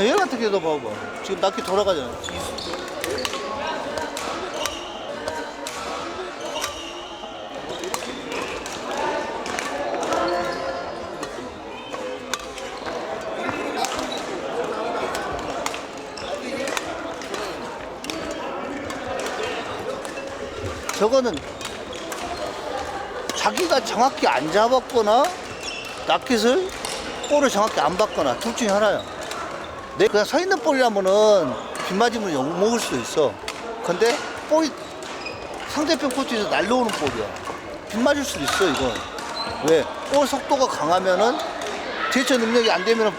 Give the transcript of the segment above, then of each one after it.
얘 같은 경우도 봐봐. 지금 낚시 돌아가잖아. 저거는 자기가 정확히 안 잡았거나 낚싯을 볼을 정확히 안 받거나 둘 중에 하나야. 내 그냥 서 있는 볼이라면은 빗 맞으면 욕먹을 수도 있어. 근데 볼이 상대편 코트에서 날려오는 볼이야. 빗 맞을 수도 있어 이건. 왜? 볼 속도가 강하면은 대처 능력이 안 되면은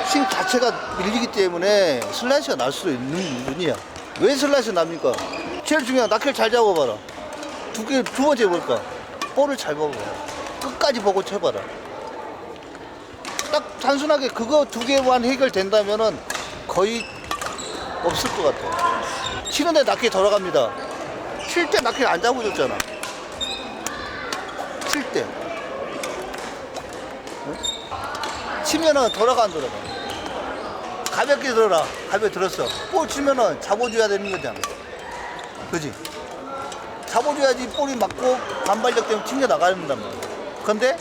스윙 자체가 밀리기 때문에 슬라이스가 날 수도 있는 부분이야. 왜 슬라이스 납니까? 제일 중요한 낚시를 잘 잡아봐라. 두 번째 뭘까? 볼을 잘 봐봐. 끝까지 보고 쳐봐라. 딱 단순하게 그거 두 개만 해결된다면은 거의 없을 것 같아. 치는데 낚시 돌아갑니다. 칠 때 낚시 안 잡아줬잖아. 칠 때. 응? 치면은 돌아가 안 돌아가. 가볍게 들어라. 가볍게 들었어. 볼 치면은 잡아줘야 되는 거잖아. 그지? 잡아줘야지 볼이 맞고 반발력 때문에 튕겨 나가야 된단 말이야. 근데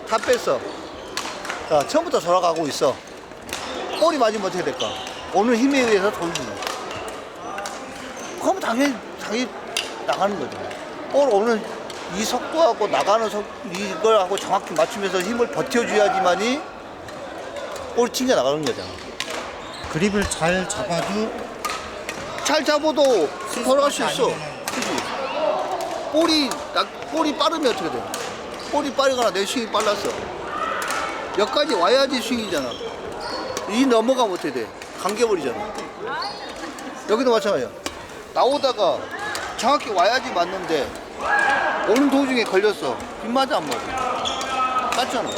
다 뺐어. 자, 처음부터 돌아가고 있어. 볼이 맞으면 어떻게 될까? 오늘 힘에 의해서 돌리지. 그럼 당연히 나가는 거죠. 볼 오늘 이 속도하고 나가는 이걸 하고 정확히 맞추면서 힘을 버텨줘야지만이 볼이 튕겨 나가는 거잖아. 그립을 잘 잡아도 잘 잡아도 돌아갈 수 있어. 그치? 볼이 빠르면 어떻게 돼? 볼이 빠르거나 내 스윙이 빨랐어. 여기까지 와야지 스윙이잖아. 이 넘어가면 어떻게 돼? 감겨버리잖아. 여기도 마찬가지야. 나오다가 정확히 와야지 맞는데 오는 도중에 걸렸어. 빗맞아 안 맞아? 맞잖아.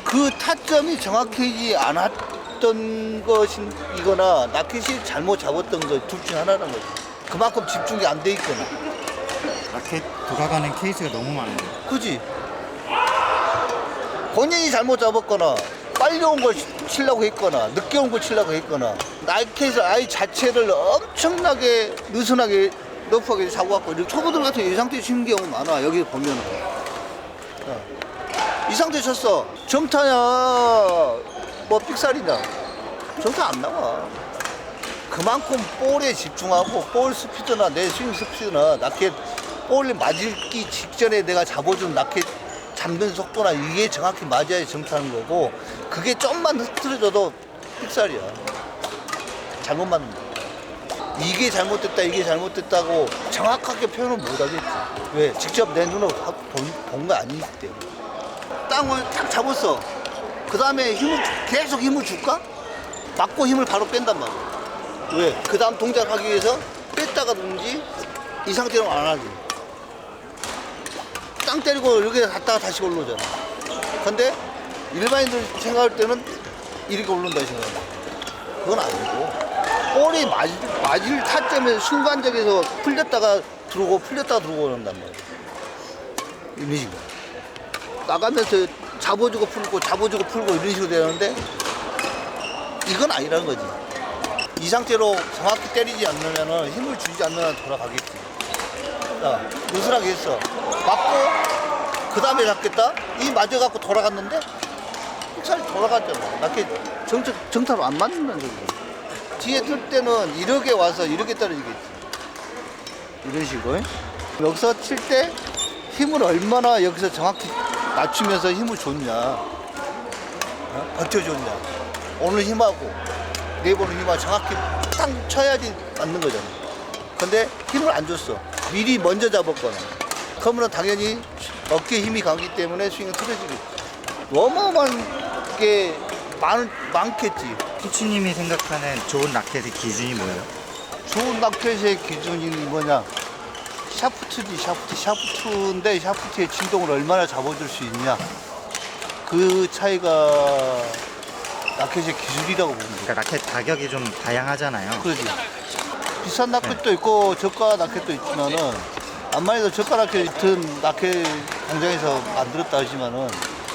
그 타점이 정확하지 않았던 것이거나 낚싯이 잘못 잡았던 것 둘 중에 하나라는 거지. 그만큼 집중이 안 돼 있거나. 라켓 돌아가는 케이스가 너무 많아요. 그지? 본인이 잘못 잡았거나 빨리 온 걸 치려고 했거나 늦게 온 걸 치려고 했거나 나이트에서 아이 자체를 엄청나게 느슨하게 러프하게 잡아갖고 초보들 같은 이 상태에 치는 경우 많아. 여기 보면은 이 상태 쳤어. 정타냐 뭐 삑살이냐 정타 안 나와. 그만큼 볼에 집중하고 볼 스피드나 내 스윙 스피드나 낚싯 볼을 맞기 직전에 내가 잡아준 낚싯 잡는 속도나 이게 정확히 맞아야 정타는 거고 그게 좀만 흐트러져도 삑살이야. 잘못 맞는 거야. 이게 잘못됐다 이게 잘못됐다고 정확하게 표현을 못하겠지. 왜? 직접 내 눈으로 본 거 아니기 때문에. 땅을 딱 잡았어. 그 다음에 계속 힘을 줄까? 맞고 힘을 바로 뺀단 말이야. 왜? 그 다음 동작을 하기 위해서 뺐다가 든지 이 상태로 안 하지. 땅 때리고 여기에 갔다가 다시 올라오잖아. 근데 일반인들 생각할 때는 이렇게 올라온다 생각해. 그건 아니고 볼이 맞을 타점에 순간적에서 풀렸다가 들어오고 풀렸다가 들어오고 그런단 말이야. 이런 식으로 나가면서 잡아주고 풀고 잡아주고 풀고 이런 식으로 되는데 이건 아니라는 거지. 이 상태로 정확히 때리지 않으면 힘을 주지 않으면 돌아가겠지. 자, 느슨하게 했어. 맞고 그 다음에 잡겠다. 이 맞아갖고 돌아갔는데 픽살이 돌아갔잖아. 낮게 정타로 안 맞는다는 소리야. 뒤에 뜰 때는 이렇게 와서 이렇게 떨어지겠지. 이런 식으로. 여기서 칠 때 힘을 얼마나 여기서 정확히 맞추면서 힘을 줬냐, 버텨줬냐. 오늘 힘하고 내보는 힘하고 정확히 딱 쳐야지 맞는 거잖아. 근데 힘을 안 줬어. 미리 먼저 잡았거나. 그러면 당연히 어깨에 힘이 가기 때문에 스윙은 틀어지겠지. 어마어마한 게 많겠지. 피치님이 생각하는 좋은 라켓의 기준이 뭐예요? 좋은 낚싯의 기준이 뭐냐? 샤프트지, 샤프트인데 샤프트의 진동을 얼마나 잡아줄 수 있냐? 그 차이가 낚싯의 기술이라고 봅니다. 그러니까 라켓 가격이 좀 다양하잖아요. 그러지. 비싼 낚싯도 있고 저가 낚싯도 있지만은 암만 해도 저가 낚싯 같은 낚싯 공장에서 만들었다 하지만은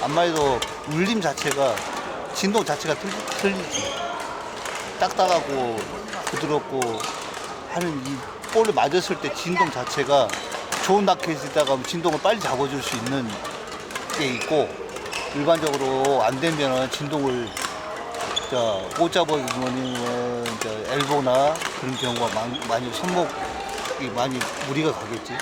암만 해도 울림 자체가 진동 자체가 틀리지. 딱딱하고 부드럽고 하는 이 볼을 맞았을 때 진동 자체가 좋은 라켓에다가 진동을 빨리 잡아줄 수 있는 게 있고, 일반적으로 안 되면은 진동을 못 잡아주면 엘보나 그런 경우가 많이 손목이 많이 무리가 가겠지.